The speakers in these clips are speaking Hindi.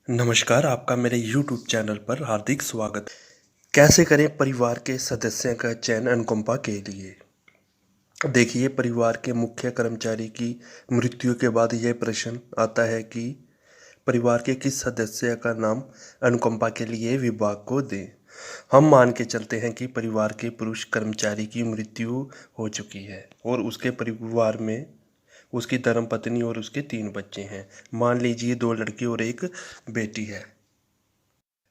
नमस्कार, आपका मेरे YouTube चैनल पर हार्दिक स्वागत। कैसे करें परिवार के सदस्यों का चयन अनुकंपा के लिए? देखिए, परिवार के मुख्य कर्मचारी की मृत्यु के बाद यह प्रश्न आता है कि परिवार के किस सदस्य का नाम अनुकंपा के लिए विभाग को दें। हम मान के चलते हैं कि परिवार के पुरुष कर्मचारी की मृत्यु हो चुकी है और उसके परिवार में उसकी धर्मपत्नी और उसके 3 बच्चे हैं। मान लीजिए 2 लड़की और 1 बेटी है।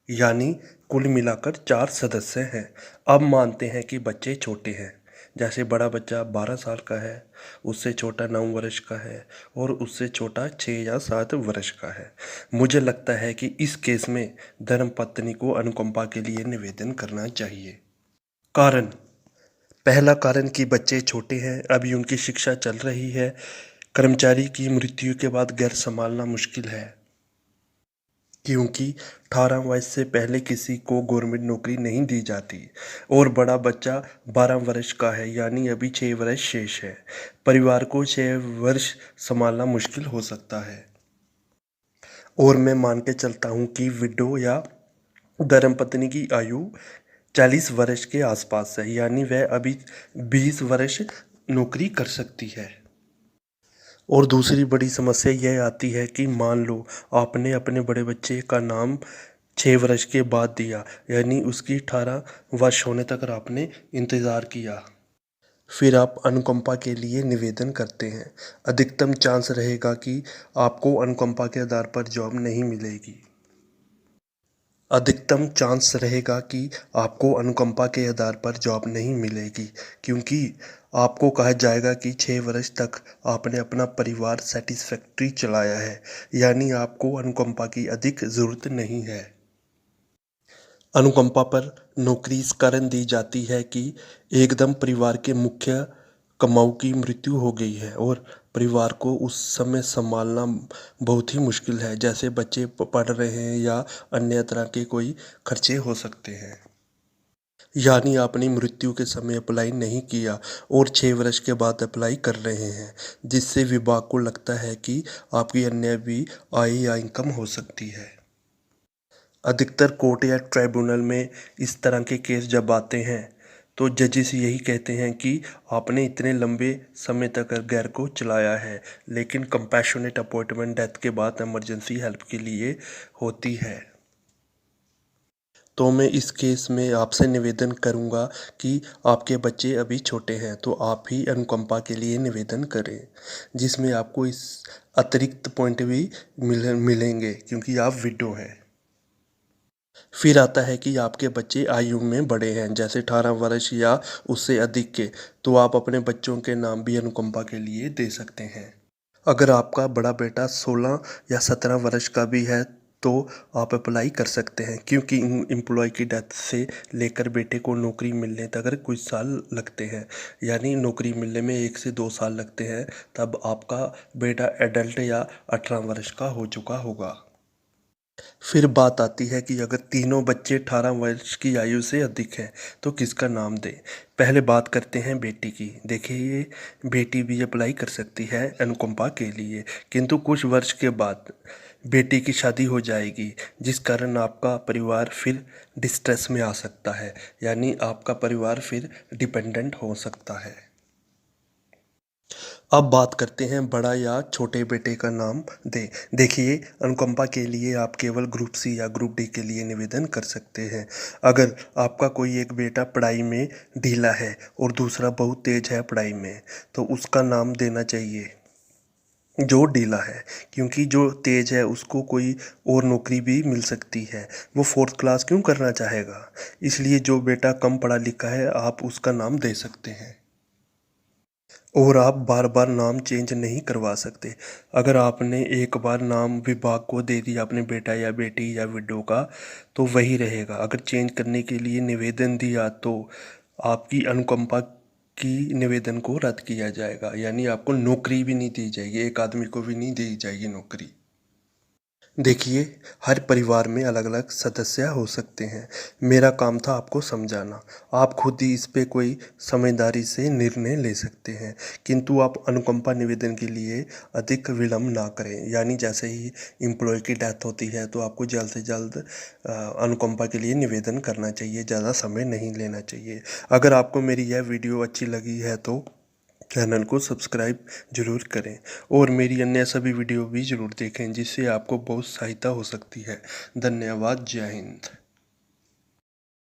यानी कुल मिलाकर 4 सदस्य हैं। अब मानते हैं कि बच्चे छोटे हैं, जैसे बड़ा बच्चा 12 साल का है, उससे छोटा 9 वर्ष का है और उससे छोटा 6 या 7 वर्ष का है। मुझे लगता है कि इस केस में धर्मपत्नी को अनुकंपा के लिए निवेदन करना चाहिए। कारण, पहला कारण कि बच्चे छोटे हैं, अभी उनकी शिक्षा चल रही है। कर्मचारी की मृत्यु के बाद घर संभालना मुश्किल है, क्योंकि 18 वर्ष से पहले किसी को गवर्नमेंट नौकरी नहीं दी जाती और बड़ा बच्चा 12 वर्ष का है, यानी अभी 6 वर्ष शेष है। परिवार को 6 वर्ष संभालना मुश्किल हो सकता है। और मैं मान के चलता हूँ कि विडो या धर्मपत्नी की आयु 40 वर्ष के आसपास है, यानी वह अभी 20 वर्ष नौकरी कर सकती है। और दूसरी बड़ी समस्या यह आती है कि मान लो आपने अपने बड़े बच्चे का नाम 6 वर्ष के बाद दिया, यानी उसकी 18 वर्ष होने तक आपने इंतज़ार किया। फिर आप अनुकंपा के लिए निवेदन करते हैं। अधिकतम चांस रहेगा कि आपको अनुकंपा के आधार पर जॉब नहीं मिलेगी। अधिकतम चांस रहेगा कि आपको अनुकंपा के आधार पर जॉब नहीं मिलेगी, क्योंकि आपको कहा जाएगा कि 6 वर्ष तक आपने अपना परिवार सेटिस्फैक्ट्री चलाया है, यानी आपको अनुकंपा की अधिक ज़रूरत नहीं है। अनुकंपा पर नौकरी इस कारण दी जाती है कि एकदम परिवार के मुख्य कमाऊ की मृत्यु हो गई है और परिवार को उस समय संभालना बहुत ही मुश्किल है, जैसे बच्चे पढ़ रहे हैं या अन्य तरह के कोई खर्चे हो सकते हैं। यानी आपने मृत्यु के समय अप्लाई नहीं किया और 6 वर्ष के बाद अप्लाई कर रहे हैं, जिससे विभाग को लगता है कि आपकी अन्य भी आय या इनकम हो सकती है। अधिकतर कोर्ट या ट्राइब्यूनल में इस तरह के केस जब आते हैं तो जजेस यही कहते हैं कि आपने इतने लंबे समय तक घर को चलाया है, लेकिन कंपैशनेट अपॉइंटमेंट डेथ के बाद इमरजेंसी हेल्प के लिए होती है। तो मैं इस केस में आपसे निवेदन करूंगा कि आपके बच्चे अभी छोटे हैं तो आप ही अनुकंपा के लिए निवेदन करें, जिसमें आपको इस अतिरिक्त पॉइंट भी मिलेंगे, क्योंकि आप विडो हैं। फिर आता है कि आपके बच्चे आयु में बड़े हैं, जैसे 18 वर्ष या उससे अधिक के, तो आप अपने बच्चों के नाम भी अनुकंपा के लिए दे सकते हैं। अगर आपका बड़ा बेटा 16 या 17 वर्ष का भी है तो आप अप्लाई कर सकते हैं, क्योंकि एम्प्लॉय की डेथ से लेकर बेटे को नौकरी मिलने तक अगर कुछ साल लगते हैं, यानी नौकरी मिलने में 1 से 2 साल लगते हैं, तब आपका बेटा एडल्ट या 18 वर्ष का हो चुका होगा। फिर बात आती है कि अगर तीनों बच्चे 18 वर्ष की आयु से अधिक हैं तो किसका नाम दें। पहले बात करते हैं बेटी की। देखिए, ये बेटी भी अप्लाई कर सकती है अनुकंपा के लिए, किंतु कुछ वर्ष के बाद बेटी की शादी हो जाएगी, जिस कारण आपका परिवार फिर डिस्ट्रेस में आ सकता है, यानी आपका परिवार फिर डिपेंडेंट हो सकता है। अब बात करते हैं बड़ा या छोटे बेटे का नाम दें। देखिए, अनुकंपा के लिए आप केवल ग्रुप सी या ग्रुप डी के लिए निवेदन कर सकते हैं। अगर आपका कोई एक बेटा पढ़ाई में ढीला है और दूसरा बहुत तेज है पढ़ाई में, तो उसका नाम देना चाहिए जो ढीला है, क्योंकि जो तेज है उसको कोई और नौकरी भी मिल सकती है। वो 4th क्लास क्यों करना चाहेगा? इसलिए जो बेटा कम पढ़ा लिखा है आप उसका नाम दे सकते हैं। और आप बार बार नाम चेंज नहीं करवा सकते। अगर आपने एक बार नाम विभाग को दे दिया अपने बेटा या बेटी या विडो का, तो वही रहेगा। अगर चेंज करने के लिए निवेदन दिया तो आपकी अनुकंपा की निवेदन को रद्द किया जाएगा, यानी आपको नौकरी भी नहीं दी जाएगी, एक आदमी को भी नहीं दी जाएगी नौकरी। देखिए, हर परिवार में अलग-अलग सदस्य हो सकते हैं। मेरा काम था आपको समझाना। आप खुद ही इस पे कोई समझदारी से निर्णय ले सकते हैं, किंतु आप अनुकंपा निवेदन के लिए अधिक विलंब ना करें। यानी जैसे ही एम्प्लॉय की डेथ होती है तो आपको जल्द से जल्द अनुकंपा के लिए निवेदन करना चाहिए, ज़्यादा समय नहीं लेना चाहिए। अगर आपको मेरी यह वीडियो अच्छी लगी है तो चैनल को सब्सक्राइब ज़रूर करें और मेरी अन्य सभी वीडियो भी ज़रूर देखें, जिससे आपको बहुत सहायता हो सकती है। धन्यवाद। जय हिंद।